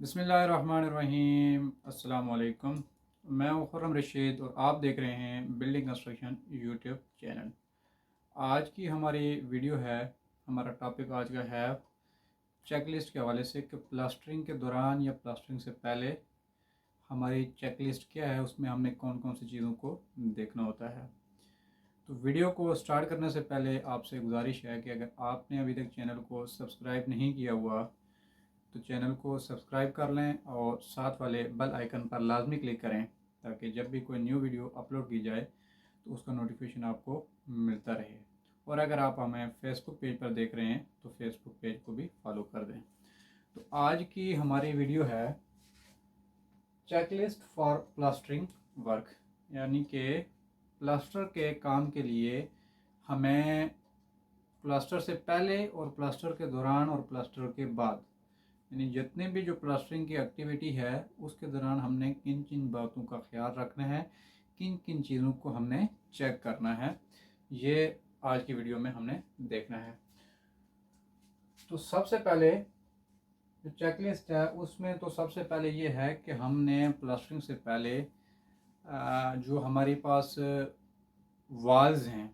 बिस्मिल्लाहिर्रहमानिर्रहीम। अस्सलाम वालेकुम। मैं हूं खुर्रम रशीद और आप देख रहे हैं बिल्डिंग कंस्ट्रक्शन यूट्यूब चैनल। आज की हमारी वीडियो है, हमारा टॉपिक आज का है चेकलिस्ट के हवाले से कि प्लास्टरिंग के दौरान या प्लास्टरिंग से पहले हमारी चेकलिस्ट क्या है, उसमें हमने कौन कौन सी चीज़ों को देखना होता है। तो वीडियो को स्टार्ट करने से पहले आपसे गुजारिश है कि अगर आपने अभी तक चैनल को सब्सक्राइब नहीं किया हुआ तो चैनल को सब्सक्राइब कर लें और साथ वाले बेल आइकन पर लाजमी क्लिक करें ताकि जब भी कोई न्यू वीडियो अपलोड की जाए तो उसका नोटिफिकेशन आपको मिलता रहे। और अगर आप हमें फेसबुक पेज पर देख रहे हैं तो फेसबुक पेज को भी फॉलो कर दें। तो आज की हमारी वीडियो है चेकलिस्ट फॉर प्लास्टरिंग वर्क, यानी कि प्लास्टर के काम के लिए हमें प्लास्टर से पहले और प्लास्टर के दौरान और प्लास्टर के बाद, यानी जितने भी जो प्लास्टरिंग की एक्टिविटी है उसके दौरान हमने किन किन बातों का ख्याल रखना है, किन किन चीज़ों को हमने चेक करना है, ये आज की वीडियो में हमने देखना है। तो सबसे पहले जो चेकलिस्ट है उसमें तो सबसे पहले ये है कि हमने प्लास्टरिंग से पहले जो हमारे पास वाल्स हैं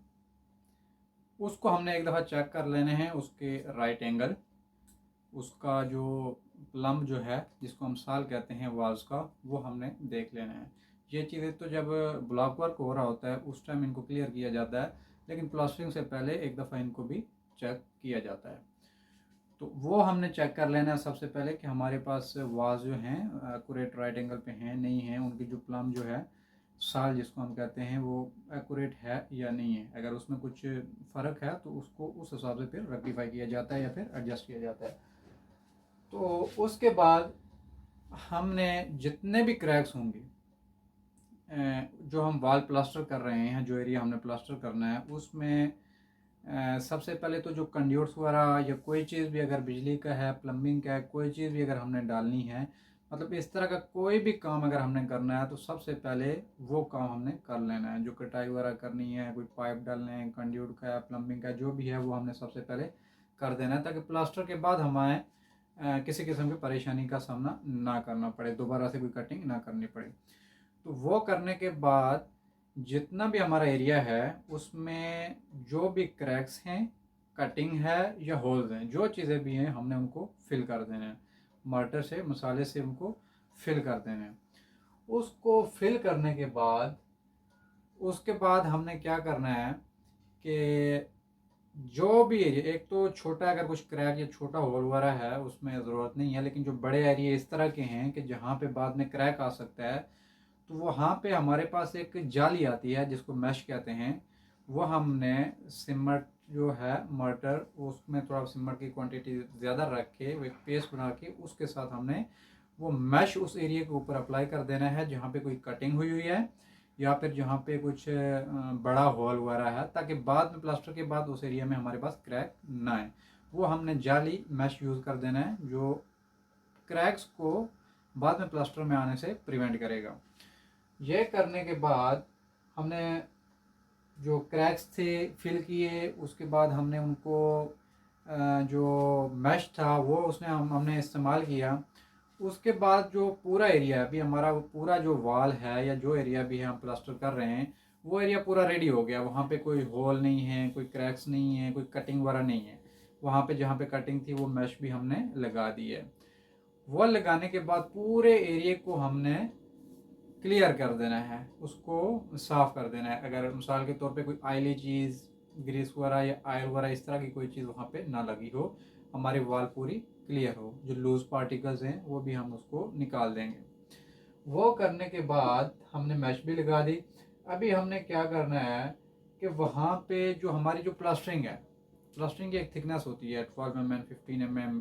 उसको हमने एक दफ़ा चेक कर लेने हैं, उसके राइट एंगल, उसका जो प्लम जो है जिसको हम साल कहते हैं वाल्स का, वो हमने देख लेना है। ये चीज़ें तो जब ब्लॉक वर्क हो रहा होता है उस टाइम इनको क्लियर किया जाता है, लेकिन प्लास्टरिंग से पहले एक दफ़ा इनको भी चेक किया जाता है। तो वो हमने चेक कर लेना है सबसे पहले कि हमारे पास वाल्स जो हैं एक्यूरेट राइट एंगल पे हैं नहीं हैं, उनकी जो प्लम जो है साल जिसको हम कहते हैं वो एक्यूरेट है या नहीं है। अगर उसमें कुछ फ़र्क है तो उसको उस हिसाब से फिर रेक्टिफाई किया जाता है या फिर एडजस्ट किया जाता है। तो उसके बाद हमने जितने भी क्रैक्स होंगे जो हम वाल प्लास्टर कर रहे हैं, जो एरिया हमने प्लास्टर करना है उसमें सबसे पहले तो जो कंड्यूट्स वगैरह या कोई चीज़ भी अगर बिजली का है, प्लम्बिंग का है, कोई चीज़ भी अगर हमने डालनी है, मतलब इस तरह का कोई भी काम अगर हमने करना है तो सबसे पहले वो काम हमने कर लेना है। जो कटाई वगैरह करनी है, कोई पाइप डालने हैं, कंड्यूट का है, प्लम्बिंग का जो भी है वो हमने सबसे पहले कर देना है ताकि प्लास्टर के बाद हमें किसी किस्म की परेशानी का सामना ना करना पड़े, दोबारा से कोई कटिंग ना करनी पड़े। तो वो करने के बाद जितना भी हमारा एरिया है उसमें जो भी क्रैक्स हैं, कटिंग है या होल्स हैं, जो चीज़ें भी हैं हमने उनको फिल कर देना है, मार्टर से मसाले से उनको फिल कर देना है। उसको फिल करने के बाद उसके बाद हमने क्या करना है कि जो भी एरिया, एक तो छोटा अगर कुछ क्रैक या छोटा होल वगैरह है उसमें ज़रूरत नहीं है, लेकिन जो बड़े एरिया इस तरह के हैं कि जहाँ पे बाद में क्रैक आ सकता है तो वहाँ पे हमारे पास एक जाली आती है जिसको मैश कहते हैं। वो हमने सिमट जो है मर्टर, उसमें थोड़ा सिमट की क्वांटिटी ज़्यादा रख के वो एक पेस्ट बना के उसके साथ हमने वो मैश उस एरिया के ऊपर अप्लाई कर देना है जहाँ पे कोई कटिंग हुई हुई है या फिर जहाँ पे कुछ बड़ा होल वगैरह है, ताकि बाद में प्लास्टर के बाद उस एरिया में हमारे पास क्रैक ना आए। वो हमने जाली मैश यूज़ कर देना है जो क्रैक्स को बाद में प्लास्टर में आने से प्रिवेंट करेगा। यह करने के बाद हमने जो क्रैक्स थे फिल किए, उसके बाद हमने उनको जो मैश था वो उसने हमने इस्तेमाल किया। उसके बाद जो पूरा एरिया है अभी हमारा, वो पूरा जो वाल है या जो एरिया भी है हम प्लास्टर कर रहे हैं वो एरिया पूरा रेडी हो गया। वहाँ पे कोई होल नहीं है, कोई क्रैक्स नहीं है, कोई कटिंग वगैरह नहीं है। वहाँ पे जहाँ पे कटिंग थी वो मैश भी हमने लगा दी है। वो लगाने के बाद पूरे एरिया को हमने क्लियर कर देना है, उसको साफ़ कर देना है। अगर मिसाल के तौर पे कोई आयली चीज़, ग्रीस वगैरह या आयल वगैरह इस तरह की कोई चीज़ वहाँ पे ना लगी हो, हमारी वाल पूरी क्लियर हो, जो लूज़ पार्टिकल्स हैं वो भी हम उसको निकाल देंगे। वो करने के बाद हमने मैश भी लगा दी। अभी हमने क्या करना है कि वहाँ पे जो हमारी जो प्लास्टरिंग है, प्लास्टरिंग की एक थिकनेस होती है 12 mm, 15 mm,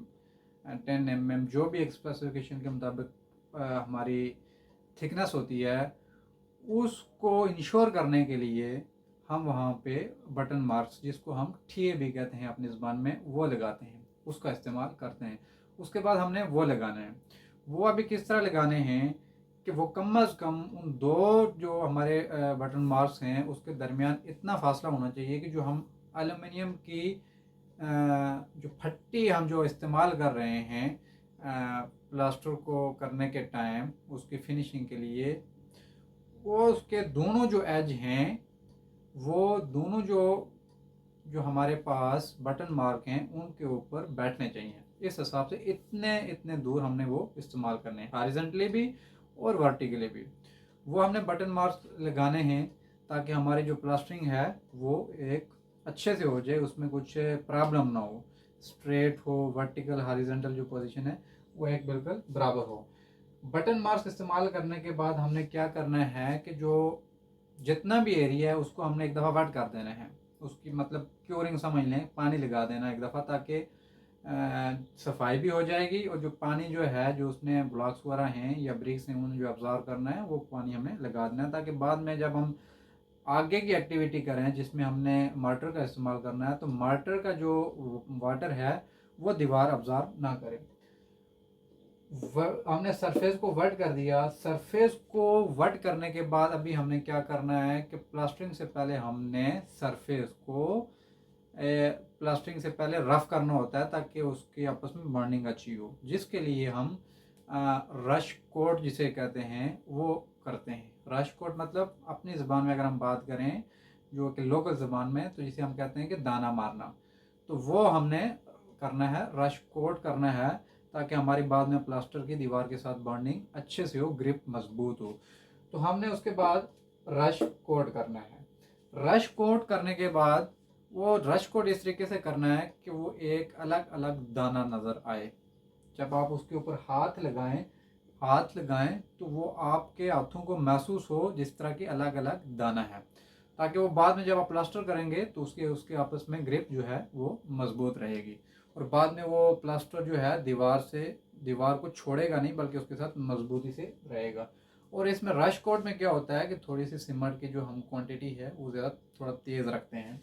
10 mm, जो भी एक स्पेसिफिकेशन के मुताबिक हमारी थिकनेस होती है, उसको इंश्योर करने के लिए हम वहाँ पे बटन मार्क्स, जिसको हम ठीए भी कहते हैं अपनी ज़बान में, वो लगाते हैं, उसका इस्तेमाल करते हैं। उसके बाद हमने वो लगाना है। वो अभी किस तरह लगाने हैं कि वो कम अज़ कम उन दो जो हमारे बटन मार्क्स हैं उसके दरमियान इतना फासला होना चाहिए कि जो हम एल्युमिनियम की जो फट्टी हम जो इस्तेमाल कर रहे हैं प्लास्टर को करने के टाइम उसकी फिनिशिंग के लिए वो उसके दोनों जो एज हैं वो दोनों जो जो हमारे पास बटन मार्क हैं उनके ऊपर बैठने चाहिए। इस हिसाब से इतने इतने दूर हमने वो इस्तेमाल करने हैं, हॉरिजॉन्टली भी और वर्टिकली भी। वो हमने बटन मार्क्स लगाने हैं ताकि हमारी जो प्लास्टरिंग है वो एक अच्छे से हो जाए, उसमें कुछ प्रॉब्लम ना हो, स्ट्रेट हो, वर्टिकल हॉरिजॉन्टल जो पोजीशन है वो एक बिल्कुल बराबर हो। बटन मार्क्स इस्तेमाल करने के बाद हमने क्या करना है कि जो जितना भी एरिया है उसको हमने एक दफ़ा वट कर देना है, उसकी मतलब क्योरिंग समझ लें, पानी लगा देना एक दफ़ा ताकि सफाई भी हो जाएगी और जो पानी जो है जो उसने ब्लॉक्स वगैरह हैं या ब्रिक्स हैं उन्हें जो ऑब्जर्व करना है वो पानी हमें लगा देना है, ताकि बाद में जब हम आगे की एक्टिविटी करें जिसमें हमने मार्टर का इस्तेमाल करना है तो मार्टर का जो वाटर है वो दीवार ऑब्जर्व ना करे। हमने सरफेस को वट कर दिया। सरफेस को वट करने के बाद अभी हमने क्या करना है कि प्लास्टरिंग से पहले हमने सरफेस को प्लास्टरिंग से पहले रफ करना होता है ताकि उसकी आपस में बॉन्डिंग अच्छी हो, जिसके लिए हम रश कोट जिसे कहते हैं वो करते हैं। रश कोट मतलब अपनी ज़बान में अगर हम बात करें जो कि लोकल ज़बान में, तो जिसे हम कहते हैं कि दाना मारना, तो वो हमने करना है, रश कोट करना है ताकि हमारी बाद में प्लास्टर की दीवार के साथ बॉन्डिंग अच्छे से हो, ग्रिप मजबूत हो। तो हमने उसके बाद रश कोट करना है। रश कोट करने के बाद वो रश कोट इस तरीके से करना है कि वो एक अलग अलग दाना नज़र आए। जब आप उसके ऊपर हाथ लगाएं तो वो आपके हाथों को महसूस हो जिस तरह की अलग अलग दाना है, ताकि वो बाद में जब आप प्लास्टर करेंगे तो उसके उसके आपस में ग्रिप जो है वो मजबूत रहेगी और बाद में वो प्लास्टर जो है दीवार को छोड़ेगा नहीं बल्कि उसके साथ मजबूती से रहेगा। और इसमें रश कोट में क्या होता है कि थोड़ी सी सीमेंट की जो हम क्वांटिटी है वो ज़्यादा थोड़ा तेज़ रखते हैं।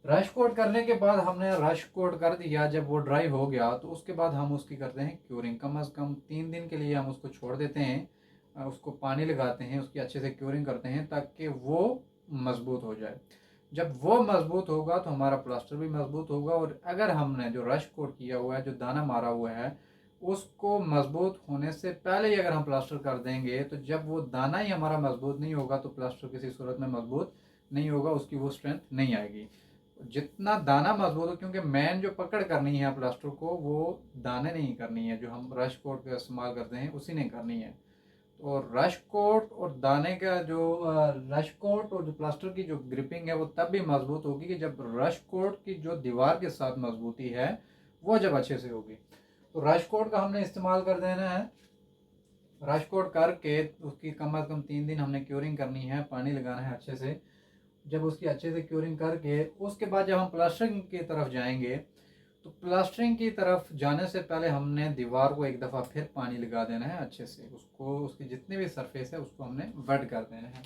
रश कोट करने के बाद हमने रश कोट कर दिया, जब वो ड्राई हो गया तो उसके बाद हम उसकी करते हैं क्यूरिंग। कम अज़ कम 3 दिन के लिए हम उसको छोड़ देते हैं, उसको पानी लगाते हैं, उसकी अच्छे से क्यूरिंग करते हैं ताकि वो मज़बूत हो जाए। जब वो मज़बूत होगा तो हमारा प्लास्टर भी मज़बूत होगा। और अगर हमने जो रश कोट किया हुआ है, जो दाना मारा हुआ है, उसको मज़बूत होने से पहले ही अगर हम प्लास्टर कर देंगे तो जब वो दाना ही हमारा मज़बूत नहीं होगा तो प्लास्टर किसी सूरत में मज़बूत नहीं होगा, उसकी वो स्ट्रेंथ नहीं आएगी। जितना दाना मजबूत हो, क्योंकि मेन जो पकड़ करनी है प्लास्टर को वो दाने नहीं करनी है, जो हम रश कोट का इस्तेमाल करते हैं उसी ने करनी है। तो रश कोट और दाने का जो रश कोट और जो प्लास्टर की जो ग्रिपिंग है वो तब भी मजबूत होगी कि जब रश कोट की जो दीवार के साथ मजबूती है वो जब अच्छे से होगी। तो रश कोट का हमने इस्तेमाल कर देना है। रश कोट करके उसकी कम अज़ कम 3 दिन हमने क्योरिंग करनी है, पानी लगाना है अच्छे से। जब उसकी अच्छे से क्यूरिंग करके उसके बाद जब हम प्लास्टरिंग की तरफ जाएंगे तो प्लास्टरिंग की तरफ जाने से पहले हमने दीवार को एक दफ़ा फिर पानी लगा देना है अच्छे से, उसको उसकी जितनी भी सरफेस है उसको हमने वेट कर देना है।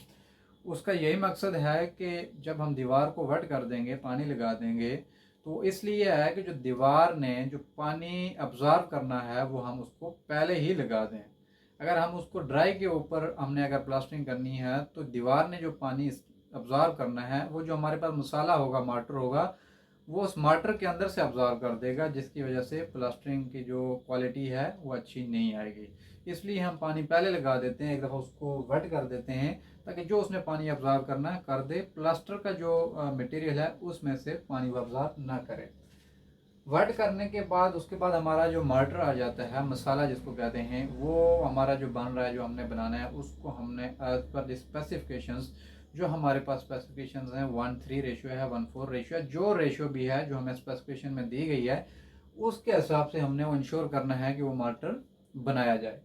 उसका यही मकसद है कि जब हम दीवार को वेट कर देंगे, पानी लगा देंगे, तो इसलिए है कि जो दीवार ने जो पानी अब्जॉर्व करना है वो हम उसको पहले ही लगा दें। अगर हम उसको ड्राई के ऊपर हमने अगर प्लास्टरिंग करनी है तो दीवार ने जो पानी अब्जॉर्व करना है वो जो हमारे पास मसाला होगा, मार्टर होगा, वो उस मार्टर के अंदर से अब्जॉर्व कर देगा, जिसकी वजह से प्लास्टरिंग की जो क्वालिटी है वो अच्छी नहीं आएगी। इसलिए हम पानी पहले लगा देते हैं, एक दफ़ा उसको वेट कर देते हैं ताकि जो उसने पानी अब्जॉर्व करना है कर दे, प्लास्टर का जो मटेरियल है उसमें से पानी वो अब्जॉर्व ना करे। वेट करने के बाद उसके बाद हमारा जो मार्टर आ जाता है, मसाला जिसको कहते हैं, वो हमारा जो बन रहा है, जो हमने बनाना है, उसको हमने एज पर स्पेसिफिकेशंस जो हमारे पास स्पेसिफिकेशंस हैं 1:3 रेशियो है, 1:4 रेशियो है, जो रेशियो भी है जो हमें स्पेसिफिकेशन में दी गई है उसके हिसाब से हमने वो इंश्योर करना है कि वो मार्टर बनाया जाए।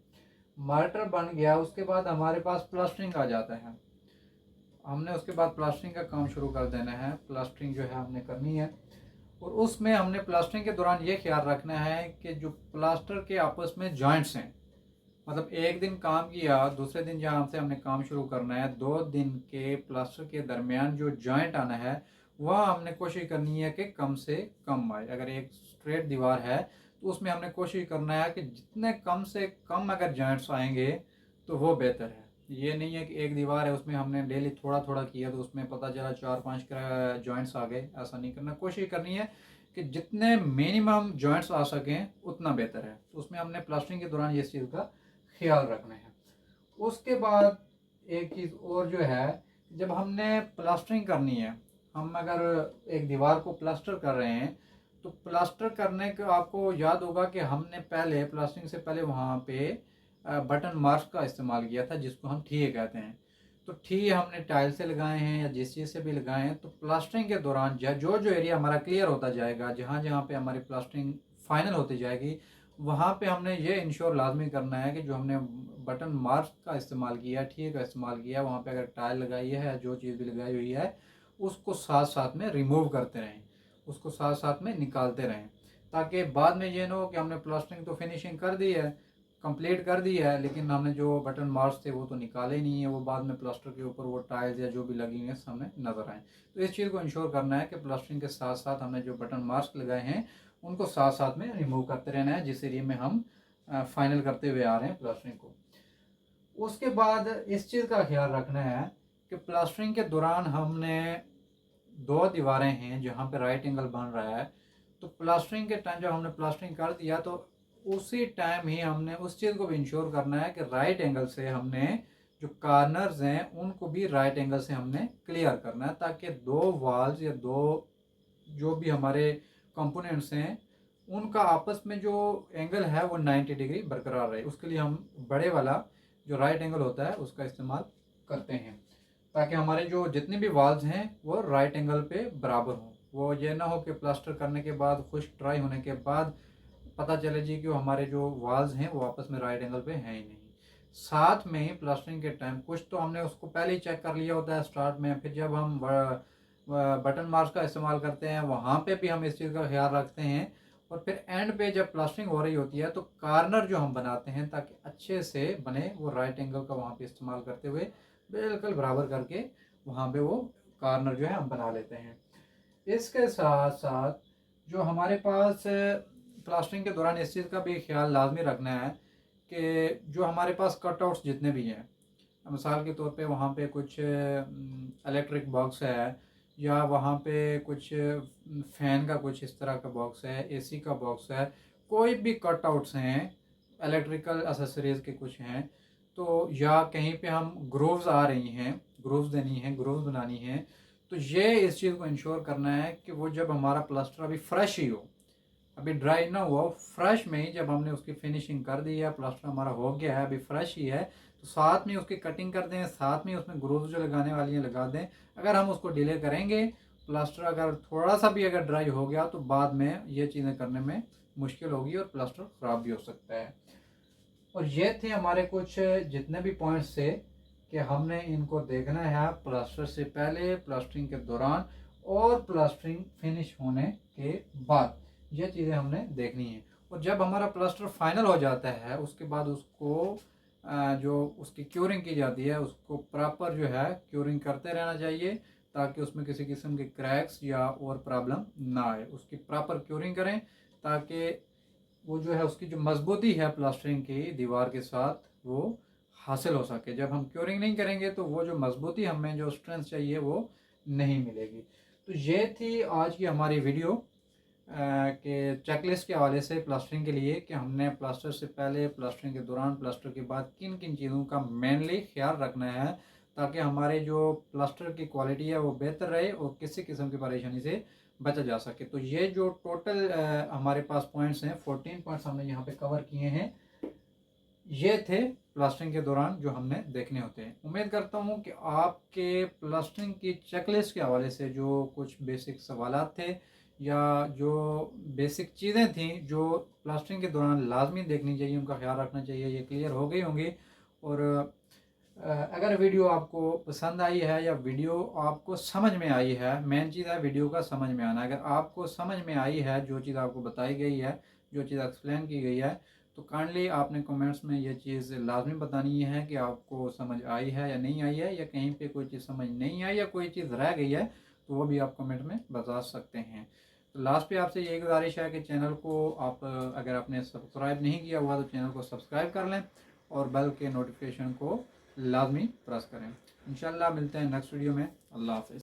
मार्टर बन गया उसके बाद हमारे पास प्लास्टरिंग आ जाता है। हमने उसके बाद प्लास्टरिंग का काम शुरू कर देना है। प्लास्टरिंग जो है हमने करनी है और उसमें हमने प्लास्टरिंग के दौरान ये ख्याल रखना है कि जो प्लास्टर के आपस में जॉइंट्स हैं, मतलब एक दिन काम किया दूसरे दिन जहाँ से हमने काम शुरू करना है, 2 दिन के प्लास्टर के दरमियान जो जॉइंट आना है वह हमने कोशिश करनी है कि कम से कम आए। अगर एक स्ट्रेट दीवार है तो उसमें हमने कोशिश करना है कि जितने कम से कम अगर जॉइंट्स आएंगे तो वो बेहतर है। ये नहीं है कि एक दीवार है उसमें हमने डेली थोड़ा थोड़ा किया तो उसमें पता चला 4-5 जॉइंट्स आ गए, ऐसा नहीं करना। कोशिश करनी है कि जितने मिनिमम जॉइंट्स आ सकें उतना बेहतर है। तो उसमें हमने प्लास्टरिंग के दौरान ये चीज़ का ख्याल रखना है। उसके बाद एक चीज़ और जो है, जब हमने प्लास्टरिंग करनी है, हम अगर एक दीवार को प्लास्टर कर रहे हैं तो प्लास्टर करने का आपको याद होगा कि हमने पहले प्लास्टरिंग से पहले वहाँ पे बटन मार्क्स का इस्तेमाल किया था, जिसको हम ठीए कहते हैं। तो ठीए हमने टाइल से लगाए हैं या जिस चीज़ से भी लगाए हैं। तो प्लास्टरिंग के दौरान जो जो एरिया हमारा क्लियर होता जाएगा, जहाँ जहाँ पे हमारी प्लास्टरिंग फाइनल होती जाएगी, वहाँ पे हमने ये इंश्योर लाजमी करना है कि जो हमने बटन मार्क्स का इस्तेमाल किया, ठीए का इस्तेमाल किया, वहाँ पे अगर टाइल लगाई है या जो चीज़ भी लगाई हुई है उसको साथ साथ में रिमूव करते रहें, उसको साथ साथ में निकालते रहें, ताकि बाद में ये ना हो कि हमने प्लास्टरिंग तो फिनिशिंग कर दी है, कंप्लीट कर दी है, लेकिन हमने जो बटन मार्क्स थे वो तो निकाले नहीं है, वो बाद में प्लास्टर के ऊपर वो टाइल्स या जो भी लगी हुई है सामने नज़र आए। तो इस चीज़ को इंश्योर करना है कि प्लास्टरिंग के साथ साथ हमने जो बटन मार्क्स लगाए हैं उनको साथ साथ में रिमूव करते रहना है, जिस एरिया में हम फाइनल करते हुए आ रहे हैं प्लास्टरिंग को। उसके बाद इस चीज़ का ख्याल रखना है कि प्लास्टरिंग के दौरान हमने दो दीवारें हैं जहाँ पे राइट एंगल बन रहा है, तो प्लास्टरिंग के टाइम जब हमने प्लास्टरिंग कर दिया तो उसी टाइम ही हमने उस चीज़ को भी इंश्योर करना है कि राइट एंगल से हमने जो कार्नर्स हैं उनको भी राइट एंगल से हमने क्लियर करना है, ताकि दो वॉल्स या दो जो भी हमारे कंपोनेंट्स हैं उनका आपस में जो एंगल है वो 90 डिग्री बरकरार रहे। उसके लिए हम बड़े वाला जो राइट एंगल होता है उसका इस्तेमाल करते हैं, ताकि हमारे जो जितने भी वॉल्स हैं वो राइट एंगल पे बराबर हों। वो ये ना हो कि प्लास्टर करने के बाद खुश्क ड्राई होने के बाद पता चले जी कि हमारे जो वॉल्स हैं वो आपस में राइट एंगल पे हैं ही नहीं। साथ में ही प्लास्टरिंग के टाइम कुछ तो हमने उसको पहले ही चेक कर लिया होता है स्टार्ट में, फिर जब हम बटन मार्क्स का इस्तेमाल करते हैं वहाँ पे भी हम इस चीज़ का ख्याल रखते हैं, और फिर एंड पे जब प्लास्टरिंग हो रही होती है तो कार्नर जो हम बनाते हैं ताकि अच्छे से बने, वो राइट एंगल का वहाँ पे इस्तेमाल करते हुए बिल्कुल बराबर करके वहाँ पे वो कार्नर जो है हम बना लेते हैं। इसके साथ साथ जो हमारे पास प्लास्टरिंग के दौरान इस चीज़ का भी ख्याल लाजमी रखना है कि जो हमारे पास कटआउट्स जितने भी हैं, मिसाल के तौर पे वहाँ पे कुछ इलेक्ट्रिक बॉक्स है, या वहाँ पे कुछ फ़ैन का कुछ इस तरह का बॉक्स है, एसी का बॉक्स है, कोई भी कटआउट्स हैं, इलेक्ट्रिकल एसेसरीज़ के कुछ हैं, तो या कहीं पे हम ग्रोव्स आ रही हैं, ग्रोव्स देनी है, ग्रोव्स बनानी है, तो ये इस चीज़ को इंश्योर करना है कि वो जब हमारा प्लास्टर अभी फ्रेश ही हो, अभी ड्राई ना हुआ, फ्रेश में ही जब हमने उसकी फिनिशिंग कर दी है, प्लास्टर हमारा हो गया है, अभी फ्रेश ही है, तो साथ में उसकी कटिंग कर दें, साथ में उसमें ग्रोव्स जो लगाने वाली हैं लगा दें। अगर हम उसको डिले करेंगे, प्लास्टर अगर थोड़ा सा भी अगर ड्राई हो गया तो बाद में ये चीज़ें करने में मुश्किल होगी और प्लास्टर ख़राब भी हो सकता है। और ये थे हमारे कुछ जितने भी पॉइंट्स थे कि हमने इनको देखना है प्लास्टर से पहले, प्लास्टरिंग के दौरान और प्लास्टरिंग फिनिश होने के बाद, ये चीज़ें हमने देखनी है। और जब हमारा प्लास्टर फाइनल हो जाता है उसके बाद उसको जो उसकी क्यूरिंग की जाती है उसको प्रॉपर जो है क्यूरिंग करते रहना चाहिए, ताकि उसमें किसी किस्म के क्रैक्स या और प्रॉब्लम ना आए। उसकी प्रॉपर क्यूरिंग करें ताकि वो जो है उसकी जो मजबूती है प्लास्टरिंग की दीवार के साथ वो हासिल हो सके। जब हम क्योरिंग नहीं करेंगे तो वो जो मजबूती हमें जो स्ट्रेंथ चाहिए वो नहीं मिलेगी। तो ये थी आज की हमारी वीडियो के चेकलिस्ट के हवाले से प्लास्टरिंग के लिए, कि हमने प्लास्टर से पहले, प्लास्टरिंग के दौरान, प्लास्टर के बाद किन किन चीज़ों का मेनली ख्याल रखना है ताकि हमारे जो प्लास्टर की क्वालिटी है वो बेहतर रहे और किसी किस्म की परेशानी से बचा जा सके। तो ये जो टोटल हमारे पास पॉइंट्स हैं, 14 पॉइंट्स हमने यहाँ पे कवर किए हैं, ये थे प्लास्टरिंग के दौरान जो हमने देखने होते हैं। उम्मीद करता हूँ कि आपके प्लास्टरिंग की चेकलिस्ट के हवाले से जो कुछ बेसिक सवालात थे या जो बेसिक चीज़ें थी जो प्लास्टरिंग के दौरान लाजमी देखनी चाहिए, उनका ख्याल रखना चाहिए, ये क्लियर हो गई होंगी। और अगर वीडियो आपको पसंद आई है या वीडियो आपको समझ में आई है, मेन चीज़ है वीडियो का समझ में आना। अगर आपको समझ में आई है जो चीज़ आपको बताई गई है, जो चीज़ एक्सप्लेन की गई है, तो काइंडली आपने कमेंट्स में ये चीज़ लाजमी बतानी है कि आपको समझ आई है या नहीं आई है, या कहीं पे कोई चीज़ समझ नहीं आई या कोई चीज़ रह गई है तो वो भी आप कमेंट में बता सकते हैं। तो लास्ट पे आपसे यही गुजारिश है कि चैनल को आप अगर आपने सब्सक्राइब नहीं किया हुआ तो चैनल को सब्सक्राइब कर लें और बेल के नोटिफिकेशन को लाजमी प्रेस करें। इंशाल्लाह मिलते हैं नेक्स्ट वीडियो में। अल्लाह हाफ़िज़।